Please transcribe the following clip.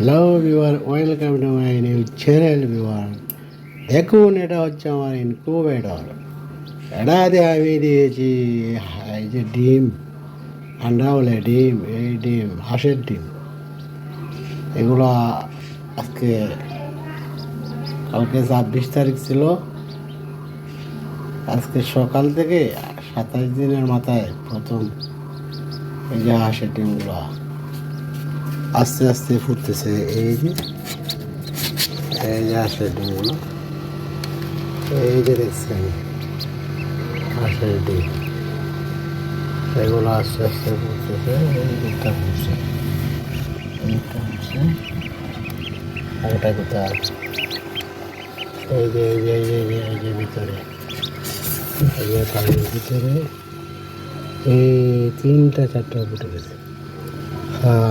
Hello viewer, welcome to my new channel viewer. দেখুন, এটা হচ্ছে আমার ইনকিউবেটর। এটাতে আমি দিয়েছি এই যে ডিম, আন্ডা বলে ডিম, এই ডিম হাঁসের ডিম। এগুলো আজকে কালকে 26 তারিখ ছিল। আজকে সকাল থেকে 27 দিনের মাথায় প্রথম এই যে হাঁসের ডিমগুলো আস্তে আস্তে ফুটতেছে। এই যে হাঁসের ডিমগুলো, এই যে দেখছেন হাঁসের ডিম, এগুলো আস্তে আস্তে ফুটতেছে। এই দুধটা ফুটছে, এইটা ফুটছে, আরেকটা কোথায়? এই যে এই যে এই যে এই যে ভিতরে, এই যে পানির ভিতরে এই 3টা 4টা ফুটে গেছে। হ্যাঁ।